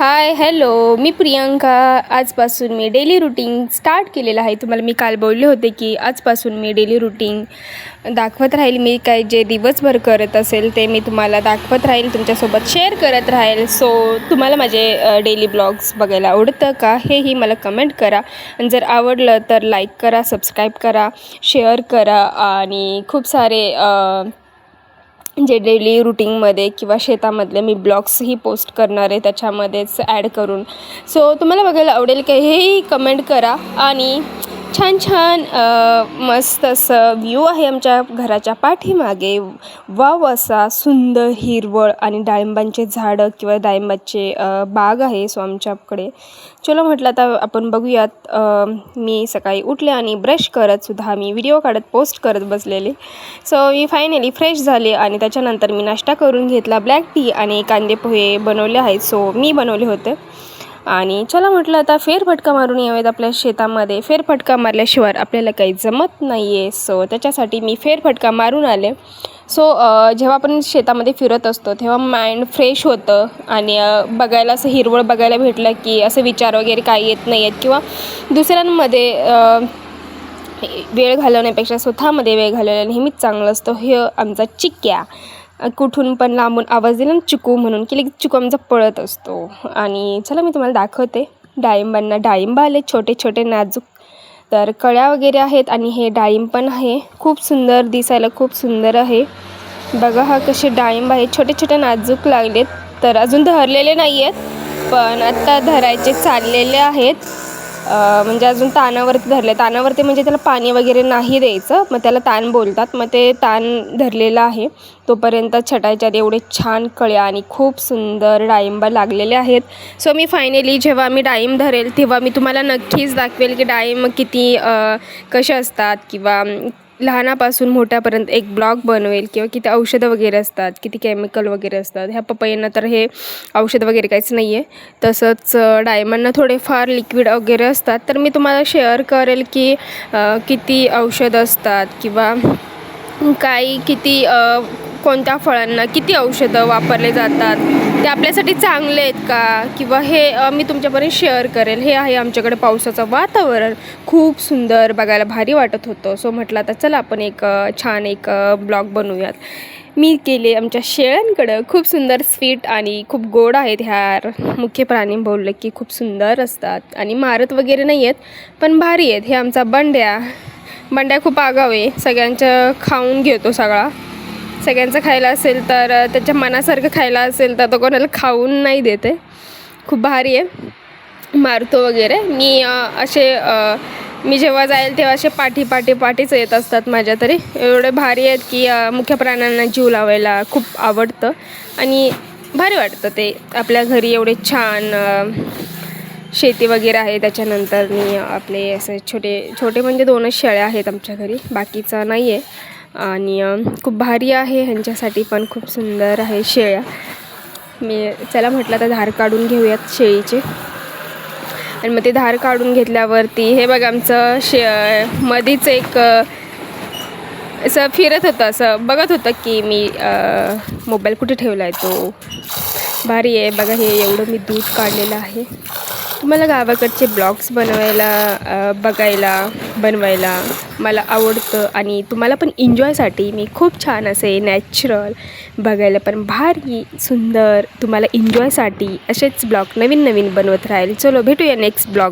Hi hello, मी प्रियंका. आजपासून मी daily routine start केलेलं आहे. तुम्हाला मी काल बोलले होते की आजपासून मी डेली रुटीन दाखवत राहील. मी काय जे दिवसभर करत असेल ते मी तुम्हाला दाखवत राहील, तुमच्यासोबत शेअर करत राहील. सो तुम्हाला माझे डेली ब्लॉग्स बघायला आवडतं का हेही मला कमेंट करा. आणि जर आवडलं तर लाईक करा, सबस्क्राईब करा, शेअर करा. आणि खूप सारे जे डेली रुटीनमध्ये किंवा शेतामधले मी ब्लॉग्सही पोस्ट करणार आहे त्याच्यामध्येच ॲड करून. सो तुम्हाला बघायला आवडेल का हेही कमेंट करा. आणि छान छान मस्त असं व्ह्यू आहे आमच्या घराच्या पाठीमागे. वाव असा सुंदर हिरवळ आणि डाळिंबांचे झाडं किंवा डाळिंबाचे बाग आहे सो आमच्याकडे. चलो म्हटलं आता आपण बघूयात. मी सकाळी उठले आणि ब्रश करतसुद्धा मी व्हिडिओ काढत पोस्ट करत बसलेले. सो मी फायनली फ्रेश झाले आणि त्याच्यानंतर मी नाश्ता करून घेतला. ब्लॅक टी आणि कांदे पोहे बनवले आहेत, सो मी बनवले होते. आणि चला म्हटलं आता फेरफटका मारून यावेत आपल्या शेतामध्ये. फेरफटका मारल्याशिवाय आपल्याला काही जमत नाही आहे, सो त्याच्यासाठी मी फेरफटका मारून आले. सो जेव्हा आपण शेतामध्ये फिरत असतो तेव्हा माइंड फ्रेश होतं आणि बघायला असं हिरवळ बघायला भेटलं की असं विचार वगैरे काही येत नाही आहेत किंवा दुसऱ्यांमध्ये वेळ घालवण्यापेक्षा स्वतःमध्ये वेळ घालवण्याला नेहमीच चांगलं असतं. हे आमचा चिक्क्या कुठून पण लांबून आवाज दिला ना चिकू म्हणून की लगेच चिकू आमचा पळत असतो. आणि चला मी तुम्हाला दाखवते. डाळिंबांना डाळिंब आले छोटे छोटे नाजूक, तर कळ्या वगैरे आहेत. आणि हे डाळिंब पण आहे खूप सुंदर दिसायला, खूप सुंदर आहे. बघा हा कसे डाळिंब आहेत, छोटे छोटे नाजूक लागलेत. तर अजून धरलेले नाही आहेत पण आत्ता धरायचे चाललेले आहेत. म्हणजे अजून तानावरती धरले. तानावरती म्हणजे त्याला पाणी वगैरे नाही द्यायचं, मग त्याला ताण बोलतात. मग ते ताण धरलेलं आहे तोपर्यंत छटायच्यात एवढे छान कळ्या आणि खूप सुंदर डाळिंब लागलेले आहेत. सो मी फायनली जेव्हा मी डाळिंब धरेल तेव्हा मी तुम्हाला नक्कीच दाखवेल की डाळिंब किती कसे असतात किंवा लहानापासून मोठ्यापर्यंत एक ब्लॉग बनवेल किंवा किती औषधं वगैरे असतात, किती केमिकल वगैरे असतात. ह्या पपईंना तर हे औषध वगैरे काहीच नाही आहे. तसंच डाळिंबांना थोडेफार लिक्विड वगैरे असतात. तर मी तुम्हाला शेअर करेल की किती औषध असतात किंवा काही किती कोणत्या फळांना किती औषधं वापरले जातात, ते आपल्यासाठी चांगले आहेत का किंवा हे मी तुमच्यापर्यंत शेअर करेल. हे आहे आमच्याकडे पावसाचं वातावरण, खूप सुंदर बघायला भारी वाटत होतं. सो म्हटलं आता चला आपण एक छान एक ब्लॉग बनवूयात. मी गेले आमच्या शेळ्यांकडं. खूप सुंदर स्वीट आणि खूप गोड आहेत. ह्या मुख्य प्राणी बोलले की खूप सुंदर असतात आणि मारत वगैरे नाही आहेत पण भारी आहेत. हे आमचा बंड्या खूप आगाव आहे, सगळ्यांचं खाऊन घेतो. सगळ्यांचं खायला असेल तर त्याच्या मनासारखं खायला असेल तर तो कोणाला खाऊन नाही देते. खूप भारी आहे, मारतो वगैरे. मी जेव्हा जाईल तेव्हा असे पाठीच येत असतात माझ्या तरी. एवढे भारी आहेत की मुख्य प्राण्यांना जीव लावायला खूप आवडतं आणि भारी वाटतं ते. आपल्या घरी एवढे छान शेती वगैरे आहे. त्याच्यानंतर मी आपले असे छोटे म्हणजे 2च शेळ्या आहेत आमच्या घरी, बाकीचं नाही आहे. आणि खूप भारी आहे, ह्यांच्यासाठी पण खूप सुंदर आहे शेळ्या. मी चला म्हटलं तर धार काढून घेऊयात शेळीचे. आणि मग ते धार काढून घेतल्यावरती हे बघा आमचं मधीच एक असं फिरत होतं, असं बघत होतं की मी मोबाईल कुठे ठेवला आहे. तो भारी आहे बघा. हे एवढं मी दूध काढलेलं आहे. तुम्हाला गावाकडचे ब्लॉग्स बनवायला मला आवडतं आणि तुम्हाला पण एन्जॉयसाठी मी खूप छान असे नॅचरल बघायला पण भारी सुंदर तुम्हाला एन्जॉयसाठी असेच ब्लॉग नवीन बनवत राहील. चलो भेटूया नेक्स्ट ब्लॉग.